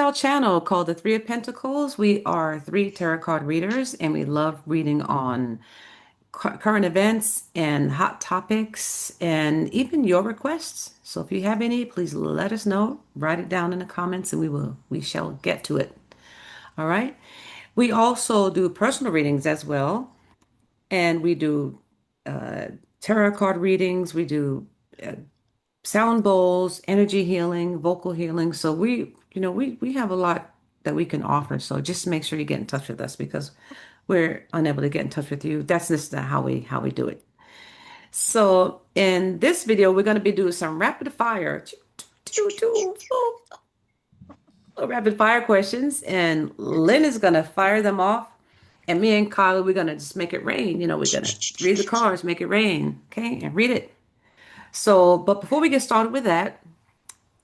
our channel called The Three of Pentacles. We are three tarot card readers, and we love reading on current events and hot topics and even your requests. So if you have any, please let us know. Write it down in the comments and we shall get to it. All right. We also do personal readings as well. And we do uh, tarot card readings. We do uh, sound bowls, energy healing, vocal healing. So we have a lot that we can offer. So just make sure you get in touch with us because we're unable to get in touch with you. That's just how we do it. So in this video, we're going to be doing some rapid fire, rapid fire questions, and Lynn is going to fire them off. And me and Kyla, we're going to just make it rain. We're going to read the cards, make it rain. Okay. And read it. So, but before we get started with that,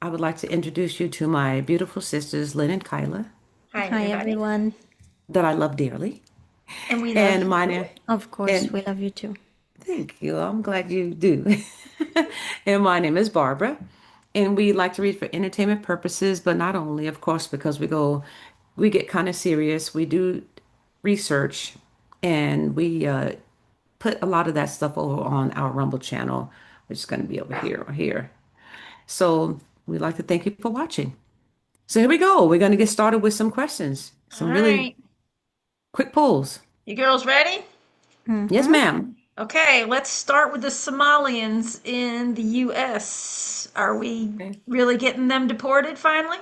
I would like to introduce you to my beautiful sisters, Lynn and Kyla, Hi, Hi, everybody. everyone. that I love dearly. And we love And you. my name, Of course, and we love you too. thank you. I'm glad you do. And my name is Barbara. And we like to read for entertainment purposes, but not only, of course, because we get kind of serious. We do research and we put a lot of that stuff over on our Rumble channel, which is going to be over here or here. So we'd like to thank you for watching. So here we go. We're going to get started with some questions, All some really right. quick polls. You girls ready? Yes, Mm-hmm. ma'am. Okay, let's start with the Somalians in the US. Are we Okay. really getting them deported finally?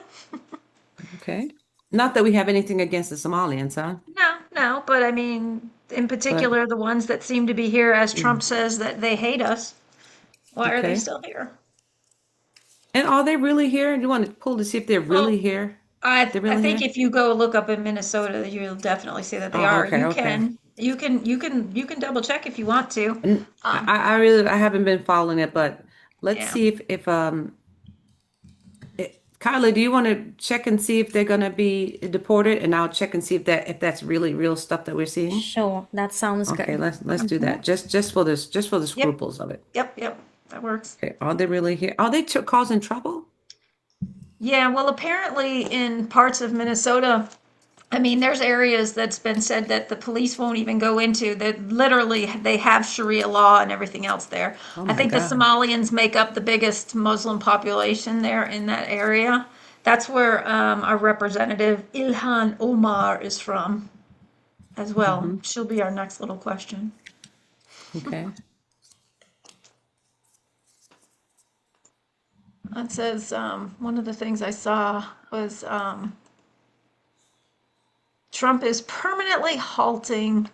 Okay. Not that we have anything against the Somalians, huh? No, no, but I mean, in But particular, the ones that seem to be here, as yeah. Trump says that they hate us. Why are they Okay. still here? And are they really here? You want to pull to see if they're really Well, here? I They're I really think here? if you go look up in Minnesota, you'll definitely see that they Oh, are. okay, okay. You can double check if you want to. And Um, I haven't been following it, but let's yeah. see if Kyla, do you want to check and see if they're gonna be deported, and I'll check and see if that's really real stuff that we're seeing. Sure, that sounds Okay, good. let's do Mm-hmm. that. Just for the Yep. scruples of it. Yep. That works. Okay, are they really here? Are they causing trouble? Yeah, well, apparently in parts of Minnesota, I mean, there's areas that's been said that the police won't even go into, that literally they have Sharia law and everything else there. Oh I my think the God. Somalians make up the biggest Muslim population there in that area. That's where our representative Ilhan Omar is from as well. Hmm. She'll be our next little question. Okay. It says one of the things I saw was Trump is permanently halting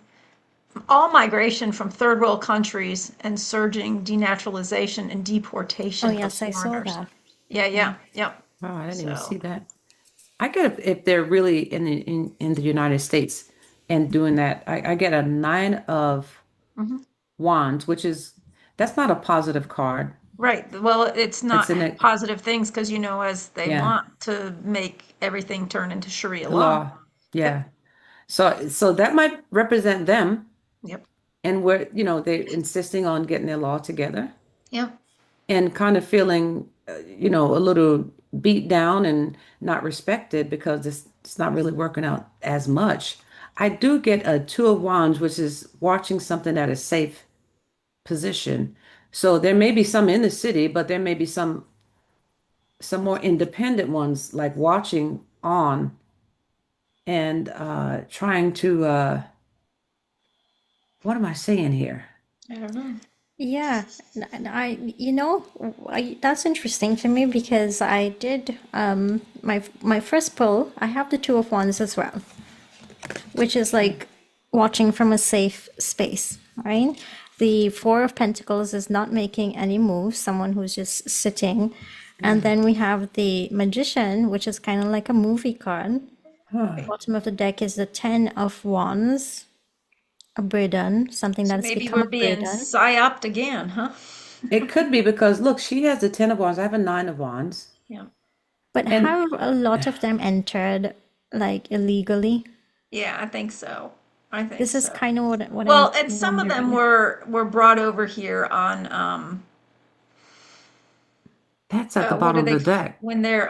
all migration from third world countries and surging denaturalization and Oh, deportation of yes, I saw foreigners. that. Yeah, Yeah. yeah. Oh, I didn't even see So, that. I get if they're really in the United States and doing that. I get a nine of mhm. wands, which is that's not a positive card. Right. Well, it's It's not in a positive things because, as they yeah, want to make everything turn into Sharia the law. law. Yep. Yeah. So that might represent them Yep. and where, they're insisting on getting their law together Yep. and kind of feeling, a little beat down and not respected because it's not really working out as much. I do get a two of wands, which is watching something at a safe position. So there may be some in the city, but there may be some more independent ones like watching on and trying to what am I saying here? I don't know. Yeah, that's interesting to me because I did my first pull. I have the Two of Wands as well, which is like watching from a safe space, right? The Four of Pentacles is not making any moves, someone who's just sitting. And Yeah. then we have the Magician, which is kind of like a movie card. Huh. Bottom of the deck is the Ten of Wands, a burden, something So that has maybe become we're a being burden. psyoped again, huh? It could be because look, she has the ten of wands. I have a nine of wands. Yeah. But And have a lot of them entered like illegally? Yeah, I think so. I think This is so. kind of what I'm Well, and some of them wondering. were brought over here on that's at the what bottom do of they the deck. when they're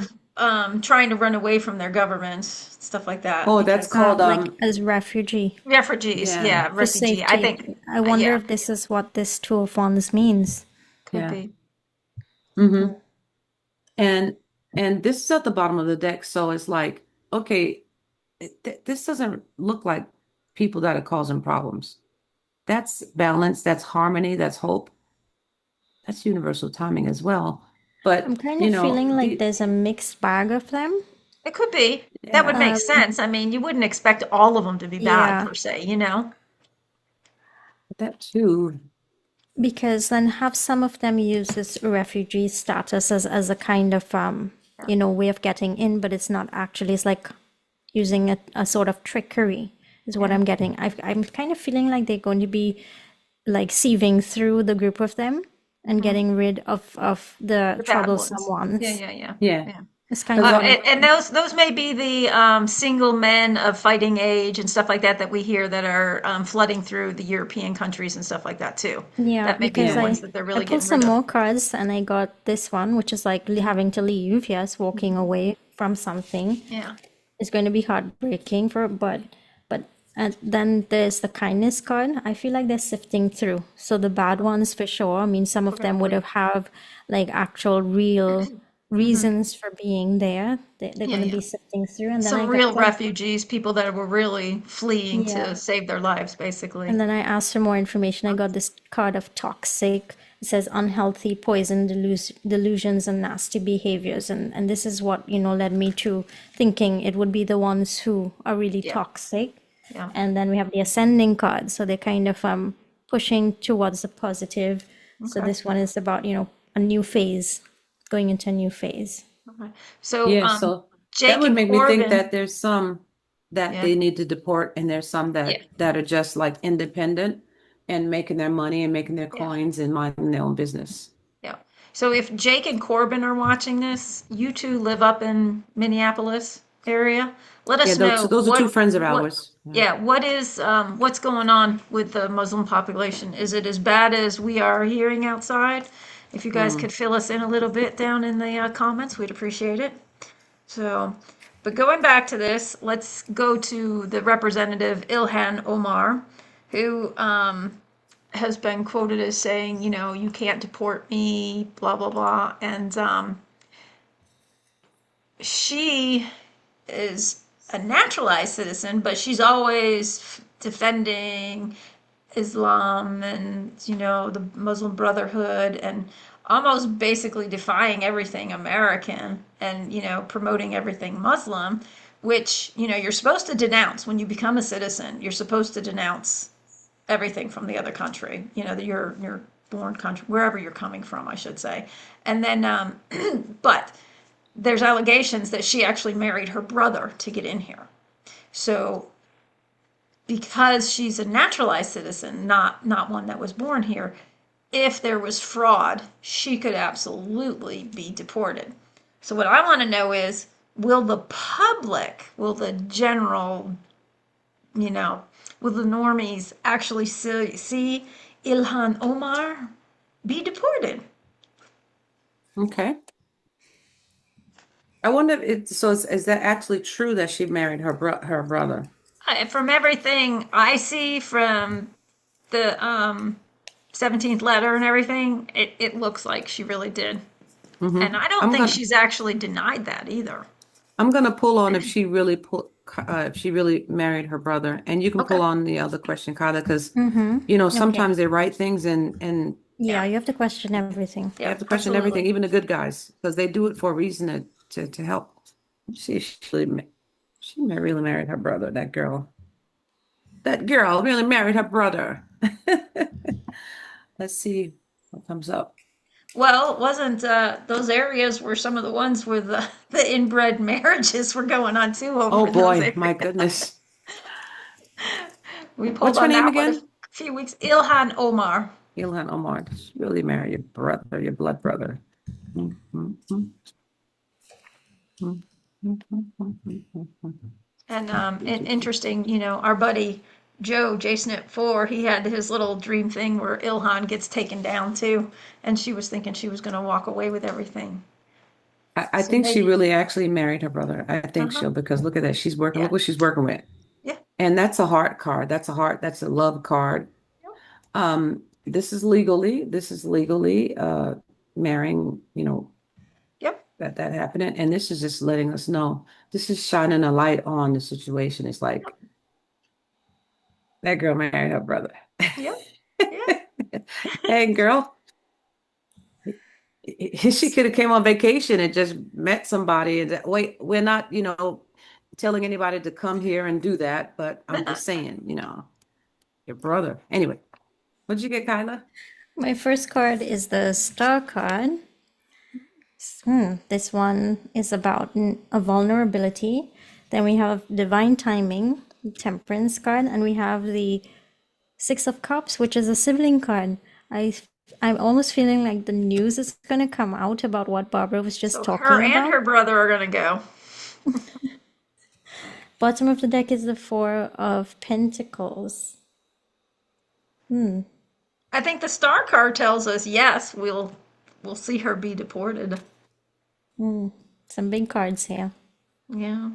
Oh, trying to run away from their governments, stuff like that. Oh, that's Because called Like as refugee refugees, yeah, yeah, for refugee. I safety. think, I wonder yeah, if this is what this Two of Wands means. could yeah. be. Mm-hmm. And this is at the bottom of the deck, so it's like, okay, this doesn't look like people that are causing problems. That's balance, that's harmony, that's hope, that's universal timing as well. I'm But kind of feeling like the there's a mixed bag of them. It could be. That would yeah, make sense. I mean, you wouldn't expect all of them to be bad Yeah, per se, you know? that too. because then have some of them use this refugee status as a kind of Yeah. way of getting in, but it's not actually. It's like using a sort of trickery is what Yeah. I'm getting. I'm kind of feeling like they're going to be like sieving through the group of them and Mhm. getting rid of the The bad troublesome ones. Yeah, ones. yeah, yeah. Yeah. Yeah. It's kind of what I'm And getting. those may be the single men of fighting age and stuff like that that we hear that are flooding through the European countries and stuff like that too. Yeah, That may be the because Yeah. ones that they're I really pulled getting rid some of. more cards and I got this one, which is like having to leave. Yes, walking away from something. Yeah. It's going to be heartbreaking but and then there's the kindness card. I feel like they're sifting through. So the bad ones for sure. I mean, some We're of gonna them would wait. have like actual real Hmm. reasons for being there. They're Yeah, going to yeah. be sifting through. And then I Some got real one. refugees, people that were really fleeing to Yeah. save their lives, And basically. then I asked for more information. I got this card of toxic. It says unhealthy, poison, delusions, and nasty behaviors. And this is what, led me to thinking it would be the ones who are really Yeah. toxic. Yeah. And then we have the ascending card. So they're kind of pushing towards the positive. So Okay. this one is about, a new phase, going into a new phase. Okay. So, Yeah, so that Jake would and make me think Corbin. that there's some that Yeah. they need to deport, and there's some Yeah. that are just like independent and making their money and making their Yeah. coins and minding their own business. Yeah. So if Jake and Corbin are watching this, you two live up in Minneapolis area. Let Yeah, us those know those are two friends of what ours. Yeah. yeah, what's going on with the Muslim population? Is it as bad as we are hearing outside? If you guys Mm. could fill us in a little bit down in the comments, we'd appreciate it. So, but going back to this, let's go to the representative Ilhan Omar, who has been quoted as saying, you can't deport me, blah, blah, blah. And she is a naturalized citizen, but she's always defending Islam and, the Muslim Brotherhood and almost basically defying everything American and, promoting everything Muslim, which, you're supposed to denounce when you become a citizen. You're supposed to denounce everything from the other country, your born country, wherever you're coming from, I should say. And then, but there's allegations that she actually married her brother to get in here. So because she's a naturalized citizen, not one that was born here, if there was fraud, she could absolutely be deported. So what I want to know is, will the public, will the general, you know, will the normies actually see Ilhan Omar be deported? Okay. I wonder if is that actually true that she married her brother? From everything I see from the 17th letter and everything, it looks like she really did. And I don't I'm think gonna she's actually denied that either. I'm gonna pull on if she really married her brother, and you can Okay. pull on the other question, Kyla, because Okay. sometimes they write things and Yeah. Yeah, you have to question everything. you Yeah. have to question everything, Absolutely. even the good guys, because they do it for a reason to help. She really married her brother. That girl. That girl really married her brother. Let's see what comes up. Well, wasn't those areas were some of the ones where the inbred marriages were going on too over Oh in those boy, my areas? goodness. We pulled What's her on name that one a again? few weeks. Ilhan Omar. Ilhan Omar. She really married your brother, your blood brother. Mm, mm, mm, mm, mm, mm, mm, mm, mm. And interesting, our buddy Joe, Jason at 4, he had his little dream thing where Ilhan gets taken down too. And she was thinking she was going to walk away with everything. I So think she maybe, really actually married her brother. I think uh-huh, she'll because look at that. She's working. Look yeah, what she's working with. yeah. And that's a heart card. That's a love card. Yep. This is legally marrying, Yep. that happening. And this is just letting us know. This is shining a light on the situation. It's like that girl married her brother. Yep. Yeah. Hey girl, she could have came on vacation and just met somebody and wait, we're not, telling anybody to come here and do that, but I'm just saying, your brother. Anyway, what'd you get, Kyla? My first card is the Star card. This one is about a vulnerability. Then we have Divine Timing, Temperance card, and we have the Six of Cups, which is a sibling card. I I'm almost feeling like the news is gonna come out about what Barbara was just So her talking and about. her brother are gonna go. Bottom of the deck is the Four of Pentacles. I think the star card tells us yes, we'll see her be deported. Some big cards here. Yeah.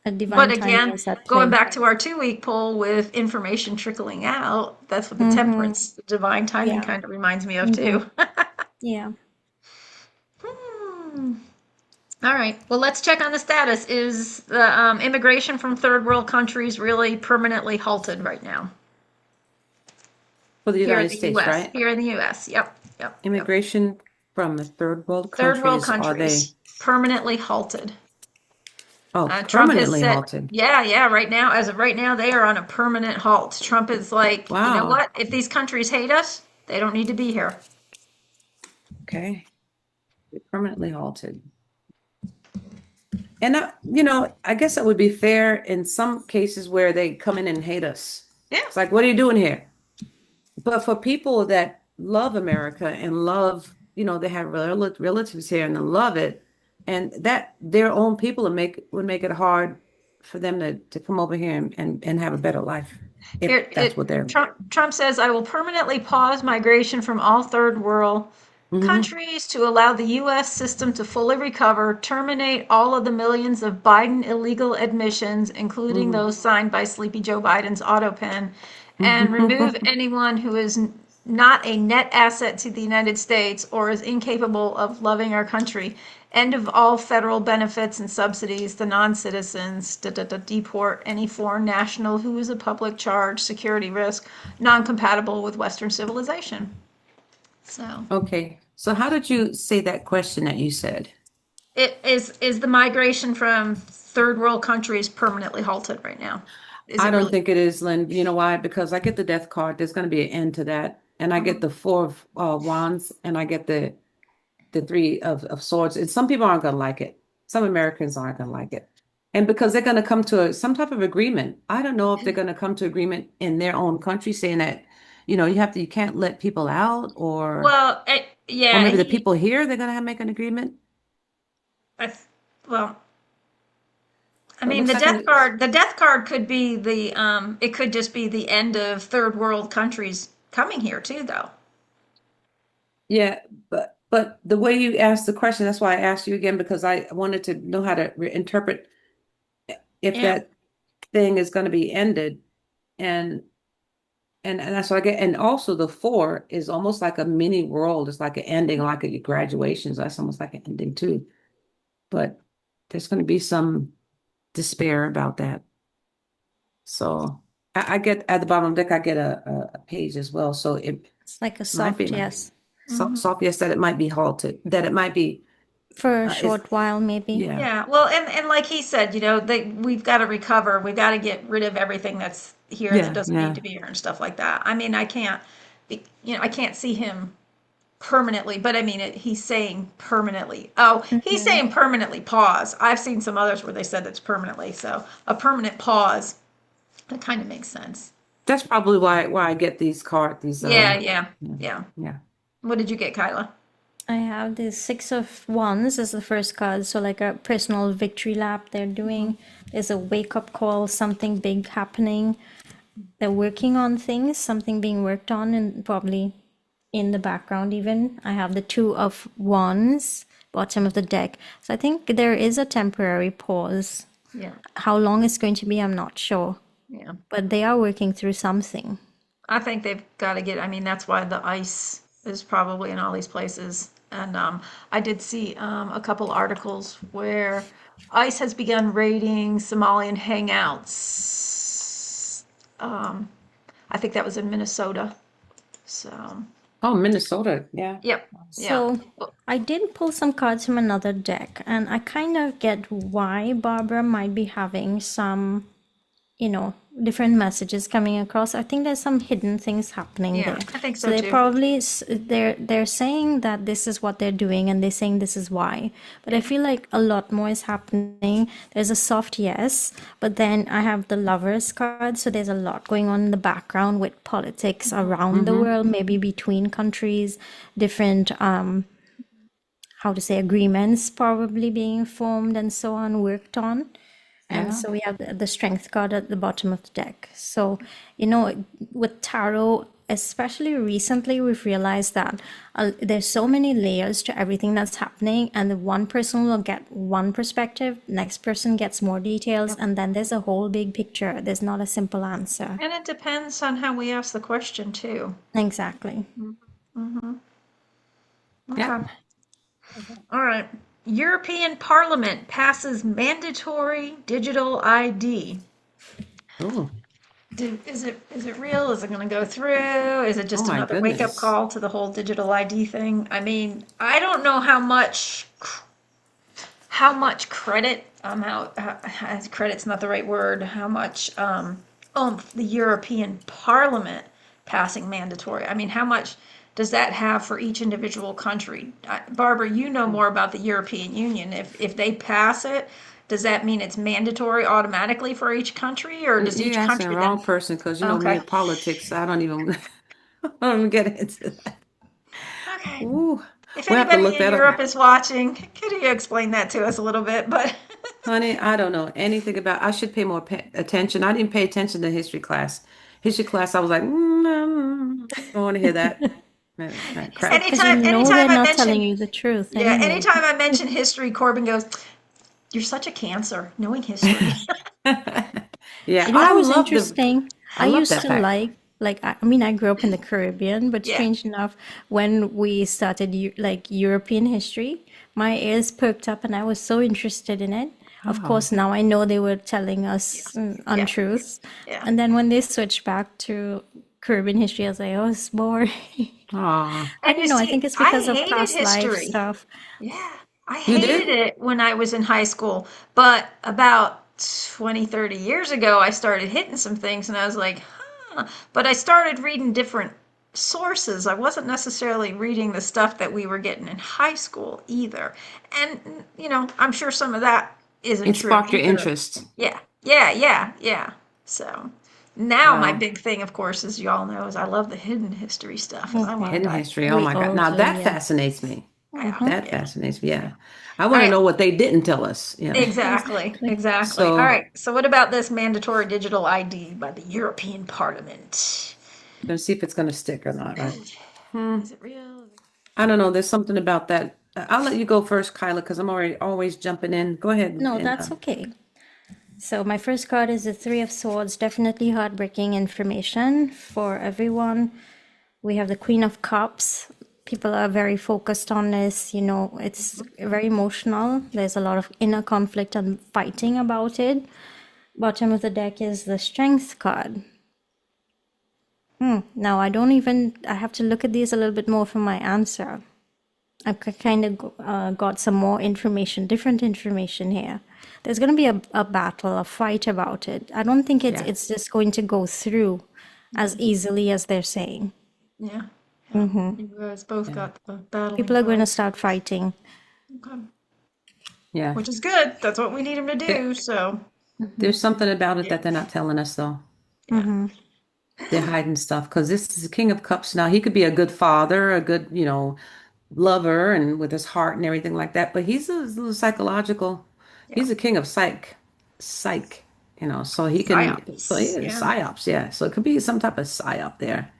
A But divine timing again, is at going play. back to our 2 week poll with information trickling out, that's what the Mm-hmm. temperance, the divine timing Yeah. kind of reminds me of Mm-hmm. too. Yeah. Hmm. All right. Well, let's check on the status. Is the immigration from third world countries really permanently halted right now? For the Here in United the States, U.S. right? Here in the U.S. Yep. Yep. Yep. Immigration from the third world Third world countries, are they, countries permanently halted. Trump has permanently said, halted? yeah, yeah, right now, as of right now, they are on a permanent halt. Trump is like, you know Wow. what? If these countries hate us, they don't need to be here. Okay. Permanently halted. And, I guess it would be fair in some cases where they come in and hate us. Yeah. It's like, what are you doing here? But for people that love America and love, they have relatives here and they love it, and that their own people would make it hard for them to come over here and have a better life if Here, that's what they're. Trump says, I will permanently pause migration from all third world Hmm. countries to allow the U.S. system to fully recover, terminate all of the millions of Biden illegal admissions, including Hmm. those signed by Sleepy Joe Biden's auto pen, and remove anyone who is not a net asset to the United States or is incapable of loving our country. End of all federal benefits and subsidies to non-citizens. Deport any foreign national who is a public charge, security risk, non-compatible with Western civilization. So Okay. So how did you say that question that you said? it is the migration from third world countries permanently halted right now? Is I it don't really? think it is, Lynn. You know why? Because I get the death card. There's going to be an end to that. And I get Mhm. the four of wands and I get the three of swords. And some people aren't going to like it. Some Americans aren't going to like it. And because they're going to come to some type of agreement. I don't know if they're going to come to agreement in their own country saying that, you can't let people out Well, or yeah, maybe the people here, they're going to make an agreement. I, well, I So it mean, looks like the death card could be it could just be the end of third world countries coming here too, though. yeah, but the way you asked the question, that's why I asked you again, because I wanted to know how to interpret if Yeah. that thing is going to be ended. And and that's what I get. And also the four is almost like a mini world. It's like an ending, like a graduations. That's almost like an ending too. But there's going to be some despair about that. So I get at the bottom of the deck, I get a page as well. So it It's like a might be soft like yes. Mhm. soft, yes, that it might be halted, that it might be For a is short while, maybe. yeah, Yeah, well, and like he said, we've got to recover. We've got to get rid of everything that's here that yeah, doesn't need to yeah. be here and stuff like that. I mean, I can't see him permanently, but I mean, he's saying permanently. Oh, he's Hmm. saying permanently pause. I've seen some others where they said it's permanently. So a permanent pause, that kind of makes sense. That's probably why I get these cards, these Yeah, yeah, yeah, yeah. yeah. What did you get, Kyla? I have the Six of Wands as the first card, so like a personal victory lap they're doing. There's a wake up call, something big happening. They're working on things, something being worked on, and probably in the background even. I have the Two of Wands, bottom of the deck. So I think there is a temporary pause. Yeah. How long it's going to be, I'm not sure. Yeah. But they are working through something. I think they've got to get, I mean, that's why the ice is probably in all these places. And I did see a couple articles where ICE has begun raiding Somalian hangouts. I think that was in Minnesota. So, Oh, Minnesota. Yeah. yep, yeah. So I did pull some cards from another deck, and I kind of get why Barbara might be having some, different messages coming across. I think there's some hidden things happening Yeah, there. I think So so they too. probably they're saying that this is what they're doing, and they're saying this is why. But I Yeah. feel like a lot more is happening. There's a soft yes, but then I have the lovers card, so there's a lot going on in the background with politics around the Mm-hmm. world, maybe between countries, different how to say agreements probably being formed and so on, worked on. And Yeah. so we have the strength card at the bottom of the deck. So, with tarot, especially recently, we've realized that there's so many layers to everything that's happening, and the one person will get one perspective, next person gets more details, Yep. and then there's a whole big picture. There's not a simple answer. And it depends on how we ask the question too. Exactly. Mm-hmm. Yeah. Okay. All right. European Parliament passes mandatory digital ID. Oh, Is it real? Is it going to go through? Is it oh just my another wake up goodness. call to the whole digital ID thing? I mean, I don't know how much credit credit's not the right word. How much the European Parliament passing mandatory. I mean, how much does that have for each individual country? Barbara, you know more about the European Union. If they pass it, does that mean it's mandatory automatically for each country, or does You're each asking the country wrong then? person because you know me Okay. in politics. I don't even I don't even get into that. Okay. Ooh, If we'll have to anybody look in that up. Europe is watching, could you explain that to us a little bit? But Honey, I don't know anything about. I should pay more attention. I didn't pay attention to history class. History class, I was like, I don't want to hear that. That crap. Because you anytime, know anytime they're I not mention, telling you the truth yeah, anyway. anytime I mention history, Corbin goes, "You're such a cancer, knowing history." Yeah, You know I what was love the. interesting? I I love used that to fact. I mean, I grew up in the Caribbean, but Yeah, strange enough, when we started like European history, my ears perked up and I was so interested in it. Of Oh, course, now I know they were telling yeah, us yeah, untruths. yeah. And then when they switched back to Caribbean history, I was like, oh, it's boring. oh, I And you don't know. I see, think it's I because of hated past life history. stuff. Yeah, I you hated did? it when I was in high school. But about 20, 30 years ago, I started hitting some things and I was like, huh. But I started reading different sources. I wasn't necessarily reading the stuff that we were getting in high school either. And, I'm sure some of that isn't It true sparked your either. interest. Yeah, yeah, yeah, yeah. So now my Wow. big thing, of course, as y'all know, is I love the hidden history stuff and I want to Hmm. Hidden dive history. Oh We my God. all Now do, that yeah. fascinates me. yeah, Hmm. That yeah, fascinates me. Yeah. yeah. I All want to right. know what they didn't tell us. Yeah. Exactly, Exactly. exactly. All So right. So what about this mandatory digital ID by the European Parliament? we're gonna see if it's gonna stick or not, right? Hmm. Is it real? I don't know. There's something about that. I'll let you go first, Kyla, because I'm already always jumping in. Go ahead No, and that's okay. So my first card is the Three of Swords. Definitely heartbreaking information for everyone. We have the Queen of Cups. People are very focused on this. It's very emotional. There's a lot of inner conflict and fighting about it. Bottom of the deck is the Strength card. Now I have to look at these a little bit more for my answer. I've kind of got some more information, different information here. There's going to be a battle, a fight about it. I don't think it's yeah, it's just going to go through as easily as they're saying. Yeah, yeah. You guys both yeah, got the battling People are going to cards. start fighting. Okay. yeah. Which is good. That's what we need them to There, do. So, there's something about it yeah, that they're not telling us though. yeah, They're hiding stuff because this is the King of Cups. Now he could be a good father, a good, lover, and with his heart and everything like that. But he's a little psychological. yeah. He's a king of psych. So he can. So Psyops. yeah, Yeah. psyops. Yeah, so it could be some type of psyop there.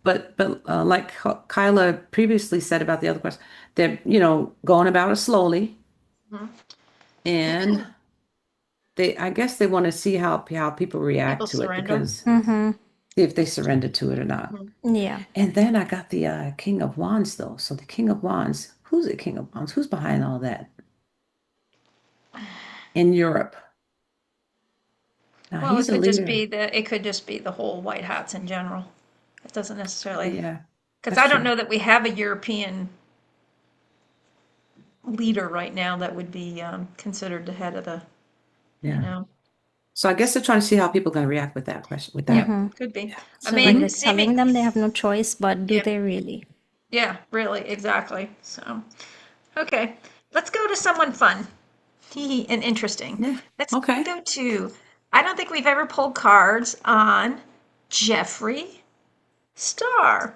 But like Kyla previously said about the other question, they're going about it slowly, Mhm. and I guess they want to see how people react People to it, surrender. because Mm-hmm. see if they surrender to it or not. Mhm. Yeah. And then I got the King of Wands though. So the King of Wands, who's the King of Wands? Who's behind all that in Europe? Now Well, he's a leader. it could just be the whole white hats in general. It doesn't necessarily, Yeah, because that's I don't true. know that we have a European leader right now that would be considered the head of the, you Yeah. know. So I guess they're trying to see how people are going to react with that question, with that. Yep, Mm-hmm. could be. Yeah. I So like mean, we're Hmm. seeming, telling them they have no choice, but do yeah, they really? yeah, really, exactly. So, okay, let's go to someone fun and interesting. Yeah. Let's Okay. go to, I don't think we've ever pulled cards on Jeffree Star.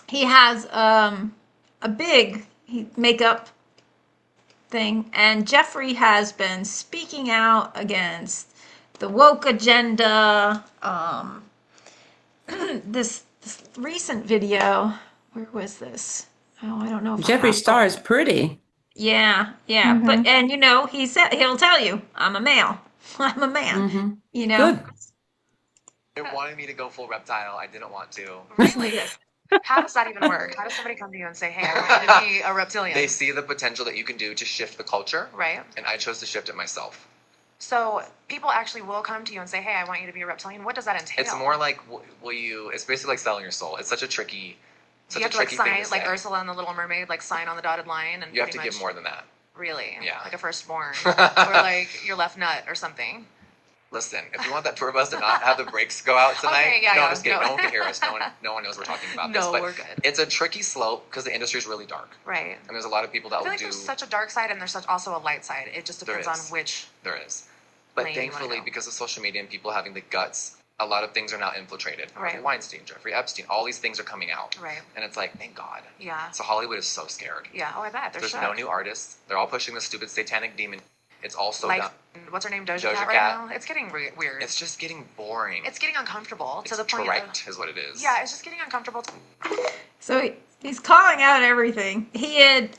He has a big makeup thing, and Jeffree has been speaking out against the woke agenda. This recent video, where was this? Oh, I don't know if I Jeffree have. Oh, Star is pretty. yeah, yeah. Mm-hmm. But and he said he'll tell you, I'm a male. I'm a man. Hmm. You know. Good. They wanted me to go full reptile. I didn't want to. Yeah. Really? How does that even work? How does somebody come to you and say, "Hey, I want you to be a reptilian"? They see the potential that you can do to shift the culture, Right. and I chose to shift it myself. So people actually will come to you and say, "Hey, I want you to be a reptilian." What does that entail? It's more like, will you? It's basically like selling your soul. It's Do such you a have to like tricky thing sign, to like say. Ursula and the Little Mermaid, like sign on the dotted line and You have to pretty give much more than that. really, Yeah. like a firstborn or like your left nut or something. Listen, if you want that tour bus to not have the brakes go out tonight, Okay, yeah, no, yeah, I'm just kidding. no. No one can hear us. No one knows we're talking about this. No, But we're good. it's a tricky slope because the industry is really dark, Right. and there's a lot of people that I will feel like do. there's such a dark side and there's such also a light side. It just There depends on is. which There is. But lane you wanna thankfully, go. because of social media and people having the guts, a lot of things are now infiltrated. Right. Harvey Weinstein, Jeffrey Epstein, all these things are coming out. Right. And it's like, thank God. Yeah. So Hollywood is so scared. Yeah. Oh, I bet. They're There's shook. no new artists. They're all pushing the stupid satanic demon. It's all so Like, dumb. what's her name? Doja Doja Cat right Cat. now? It's getting weird. It's just getting boring. It's getting uncomfortable to It's the point trite, is what it is. yeah, it's just getting uncomfortable. So he's calling out everything.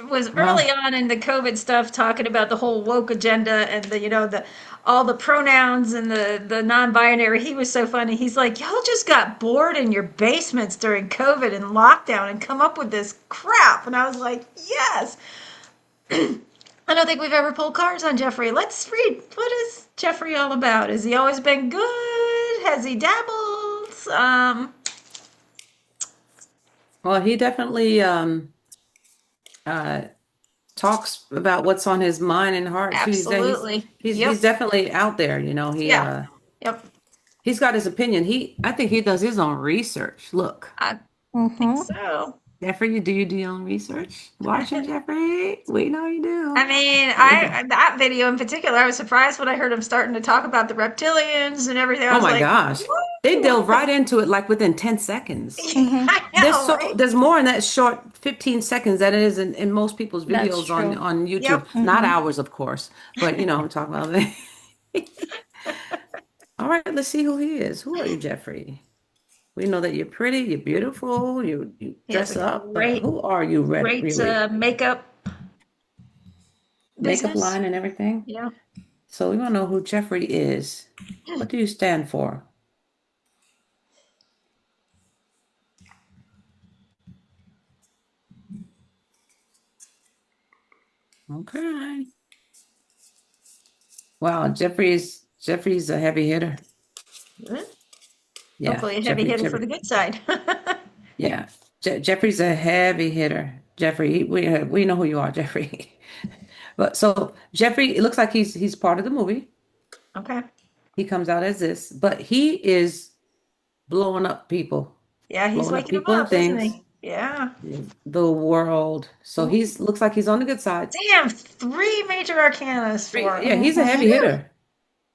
Was Well, early on in the COVID stuff talking about the whole woke agenda and the all the pronouns and the non-binary. He was so funny. He's like, y'all just got bored in your basements during COVID and lockdown and come up with this crap. And I was like, yes. I don't think we've ever pulled cards on Jeffree. Let's read. What is Jeffree all about? Has he always been good? Has he dabbled? well, he definitely uh talks about what's on his mind and heart too. Absolutely. He's Yep. definitely out there, Yeah. Yep. he's got his opinion. I think he does his own research. Look, I think Mm-hmm. so. Jeffrey, do you do your own research? Watching Jeffrey? We know you I do. mean, Yeah. that video in particular, I was surprised when I heard him starting to talk about the reptilians and everything. I Oh was my like, gosh. They whoa. delve right into it like within 10 seconds. Mm-hmm. I know, right? There's more in that short 15 seconds than it is in most people's That's videos true. on YouTube. Yep. Not Mm-hmm. ours, of course, but I'm talking about that. All right, let's see who he is. Who are you, Jeffrey? We know that you're pretty, you're beautiful, you He has dress a up, but great, who are you great really? makeup Makeup business. line and everything. Yeah. So we want to know who Jeffrey is. What do you stand for? Okay. Wow, Jeffrey's a heavy hitter. Good. Yeah, Hopefully a heavy hitter for Jeffrey. the good side. Yeah, Jeffrey's a heavy hitter. Jeffrey, we know who you are, Jeffrey. But so Jeffrey, it looks like he's part of the movie. Okay. He comes out as this, but he is Yeah, he's blowing up waking him people and up, isn't things, he? Yeah. the world. So Ooh. he's looks like he's on the good side. Damn, three major arcanas for Yeah, him. he's a Mm-hmm. heavy Phew. hitter.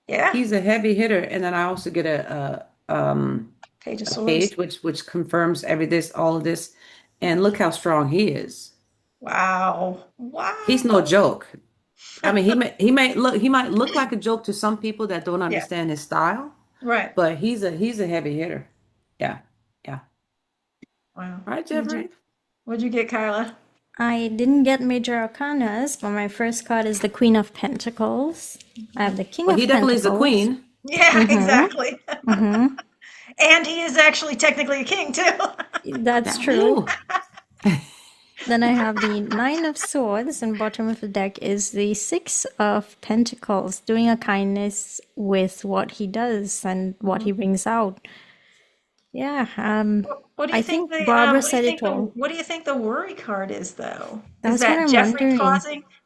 Yeah. He's a heavy hitter, and then I also get Page of a Swords. page which confirms all of this, and look how strong he is. Wow. He's no Wow. joke. I mean, he might look like a joke to some people that don't Yeah. understand his style, Right. but he's a heavy hitter. Yeah, yeah. Wow. Right, What'd you Jeffrey? What'd you get, Kyla? I didn't get major arcanas, but my first card is the Queen of Pentacles. I have the King Well, he of definitely is the Pentacles. queen. Yeah, Mm-hmm. exactly. Mm-hmm. And he is actually technically a king too. That's Yeah. true. Ooh. Then I have the Nine of Swords, and bottom of the deck is the Six of Pentacles, doing a kindness with what he does and what he brings out. Yeah, What do you I think think Barbara what do you said it think all. what do you think the worry card is though? Is That's what that I'm wondering.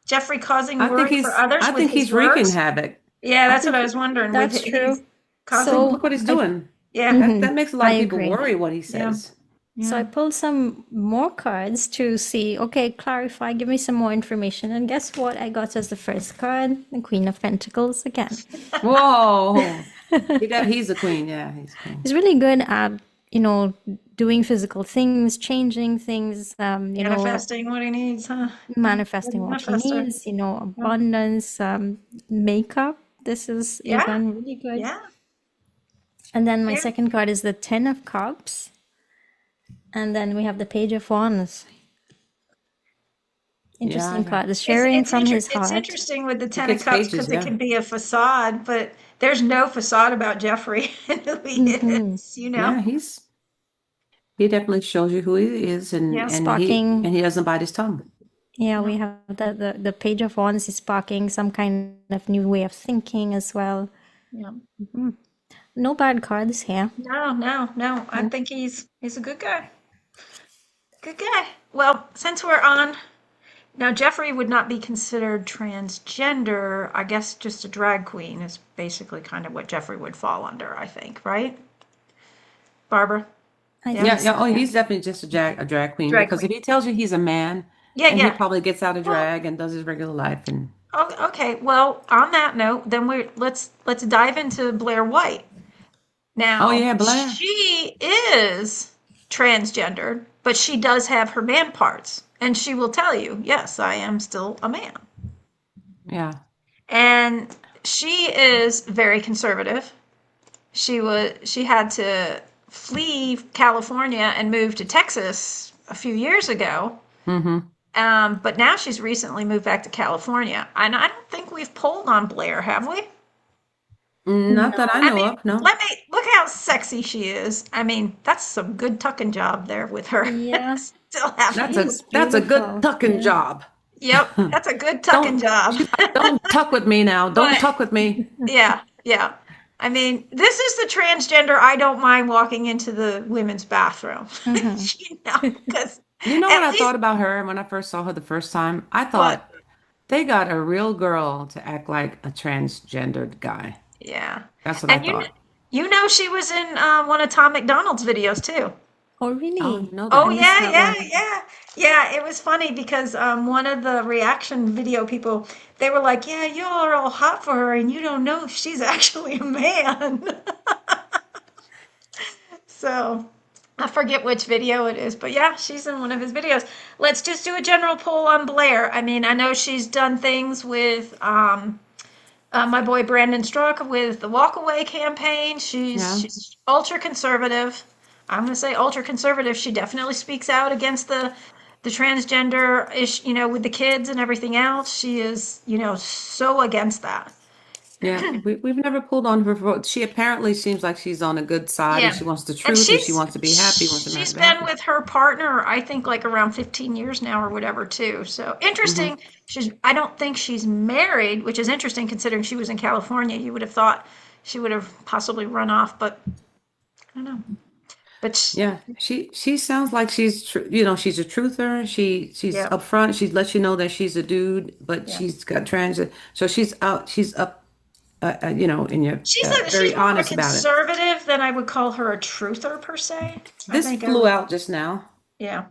Jeffrey causing I think worry for others I with think his he's wreaking words? havoc. Yeah, I that's what think I was wondering with That's he's true. causing look So what he's I, doing. yeah. That makes a lot I of people agree. worry what he Yeah. says. So I Yeah. pulled some more cards to see, okay, clarify, give me some more information. And guess what? I got as the first card, the Queen of Pentacles again. Whoa. He's a queen. Yeah, he's a queen. He's really good at, you know, doing physical things, changing things, Manifesting what he needs, huh? Good manifesting what he manifester. needs, you know, Yeah. abundance, makeup. This is Yeah. even really good. Yeah. And then my Yeah. second card is the Ten of Cups. And then we have the Page of Wands. Yeah, Interesting yeah. card. The sharing from his It's heart. interesting with the It Ten of gets Cups pages. because it Yeah, can be a facade, but there's no facade about Jeffrey and who he Hmm. is, you know? yeah. He definitely shows you who he is, Yeah. Sparking. and he doesn't bite his tongue. Yeah, Yeah. we have the Page of Wands is sparking some kind of new way of thinking as well. Yeah. No bad cards here. No, no, no. I think he's a good guy. Good guy. Well, since we're on now, Jeffrey would not be considered transgender. I guess just a drag queen is basically kind of what Jeffrey would fall under, I think, right? Barbara? I Yeah. think Yeah, so, yeah. Oh, yeah. he's definitely just a drag queen Drag because if queen. he tells you he's a man, Yeah, and he yeah. probably gets out of Well, drag and does his regular life, and oh, okay. Well, on that note, then let's dive into Blaire White. oh Now, yeah, Blaire. she is transgendered, but she does have her man parts, and she will tell you, "Yes, I am still a man." Yeah. And she is very conservative. She had to flee California and move to Texas a few years ago. Mm-hmm. But now she's recently moved back to California. And I don't think we've polled on Blaire, have we? Not that I I know mean, of. No. let me look how sexy she is. I mean, that's some good tucking job there with her. Yeah, Still have, she is That's a good beautiful. tucking Yeah. job. yep, that's a good tucking Don't job. she's like, don't tuck with me now. Don't But tuck with me. yeah, yeah. I mean, this is the transgender. I don't mind walking into the women's bathroom, Hmm. because You know what at I least thought about her when I first saw her the first time? I what? thought they got a real girl to act like a transgendered guy. Yeah, That's what I and thought. you know she was in one of Tom McDonald's videos too. Oh, Oh, I really? didn't know I Oh that. missed yeah, that yeah, one. yeah, yeah. It was funny because one of the reaction video people, they were like, "Yeah, you all are all hot for her, and you don't know if she's actually a man." So I forget which video it is, but yeah, she's in one of his videos. Let's just do a general poll on Blaire. I mean, I know she's done things with my boy Brandon Strzok with the Walkaway campaign. Yeah. She's ultra conservative. I'm going to say ultra conservative. She definitely speaks out against the transgender ish, with the kids and everything else. She is, so against that. Yeah. We've never pulled on her for she apparently seems like she's on a good side and Yeah. she wants the And truth and she wants to be happy, wants to she's be been happy. with her partner, I think, like around 15 years now or whatever, too. So Hmm. interesting. I don't think she's married, which is interesting considering she was in California. You would have thought she would have possibly run off, but I don't know. But Yeah. She sounds like she's a truther. She's yeah, upfront. She lets you know that she's a dude, but yeah. she's got so she's up and you're She's very more of a honest about it. conservative than I would call her a truther per se. I This think I flew would, out just now, yeah.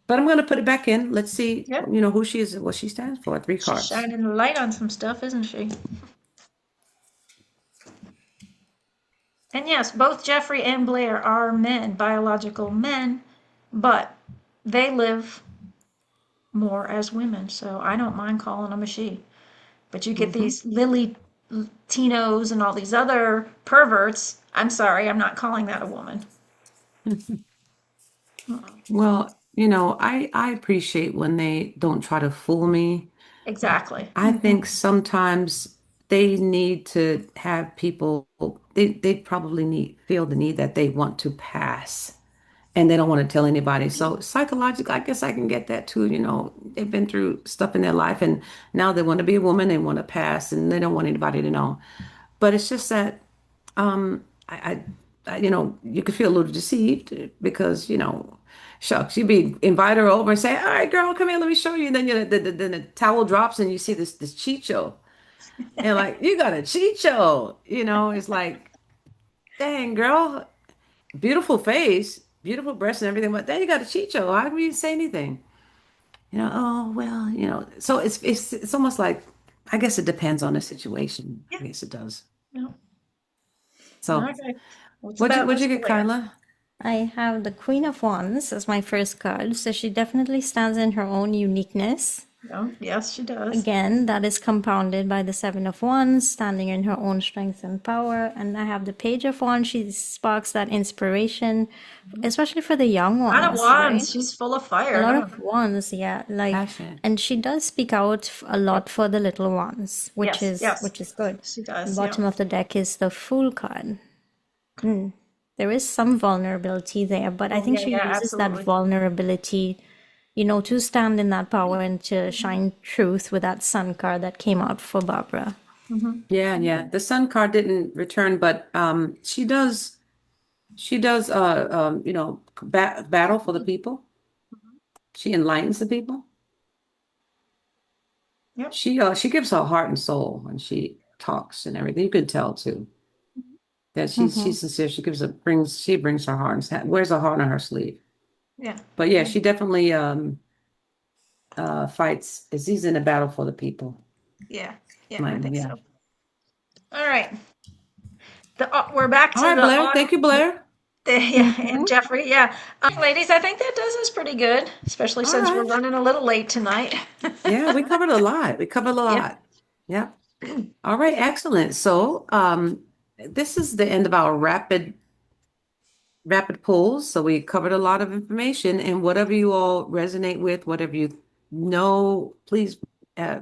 but I'm going to put it back in. Let's see, Yep. who she is, what she stands for. Three She's cards. shining the light on some stuff, isn't she? And yes, both Jeffrey and Blaire are men, biological men, but they live more as women, so I don't mind calling them a she. But you get Hmm. these Lily Tinos and all these other perverts. I'm sorry, I'm not calling that a woman. Well, I appreciate when they don't try to fool me. Exactly. I think sometimes they need to have people, they probably feel the need that they want to pass and they don't want to tell anybody. So psychologically, I guess I can get that too. They've been through stuff in their life and now they want to be a woman, they want to pass and they don't want anybody to know. But it's just that you could feel a little deceived because, shucks, you'd be invite her over and say, "All right, girl, come here, let me show you." And then then the towel drops and you see this cheat show. And like, you got a cheat show, it's like, dang, girl, beautiful face, beautiful breasts and everything, but then you got a cheat show. How can you say anything? Oh, well, so it's almost like, I guess it depends on the situation. Yeah. I guess it does. Yeah. So Okay. What's what'd you about what'd Miss you get, Blaire? Kyla? I have the Queen of Wands as my first card, so she definitely stands in her own uniqueness. Oh, yes, she does. Again, that is compounded by the Seven of Wands, standing in her own strength and power. And I have the Page of Wands. She sparks that inspiration, especially for the young A lot of ones, right? wands. She's full of A fire, lot huh? of wands, yeah. Passion. And she does speak out a lot for the little ones, which Yes, is yes. which is good. She does, yeah. Bottom of the deck is the Fool card. There is some vulnerability there, but I Oh, think yeah, she yeah, uses that absolutely. vulnerability, to stand in that power and to shine truth with that Sun card that came out for Barbara. Yeah, yeah. The Sun card didn't return, but she does battle for the people. She enlightens the people. Yep. She gives her heart and soul when she talks and everything. You could tell too that she's sincere. She brings her heart and wears her heart on her sleeve. Yeah. But yeah, she definitely fights. She's in a battle for the people. Yeah. Yeah, I Like, think yeah. so. All right. We're back All to right, the Blaire. autumn. Thank you, Blaire. Yeah, and Jeffrey, yeah. Ladies, I think that does us pretty good, especially All since we're right. running a little late tonight. Yeah, we covered a lot. We covered a Yeah. lot. Yeah. All right, excellent. So, this is the end of our rapid pulls. So we covered a lot of information, and whatever you all resonate with, whatever you know, please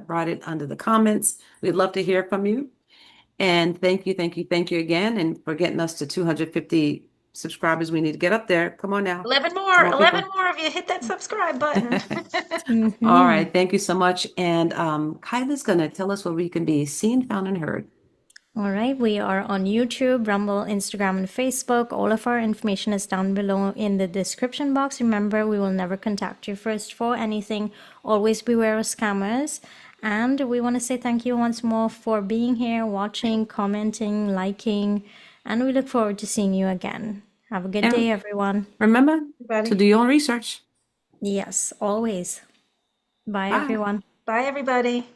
write it under the comments. We'd love to hear from you. And thank you, thank you, thank you again, and for getting us to 250 subscribers. We need to get up there. Come on now. 11 Some more, more 11 people. more of you hit that subscribe button. All right. Thank you so much. And Kyla's going to tell us where we can be seen, found, and heard. All right, we are on YouTube, Rumble, Instagram, and Facebook. All of our information is down below in the description box. Remember, we will never contact you first for anything. Always beware of scammers. And we want to say thank you once more for being here, watching, commenting, liking, and we look forward to seeing you again. Have a good day, And everyone. remember to Everybody. do your own research. Yes, always. Bye, Bye. everyone. Bye, everybody.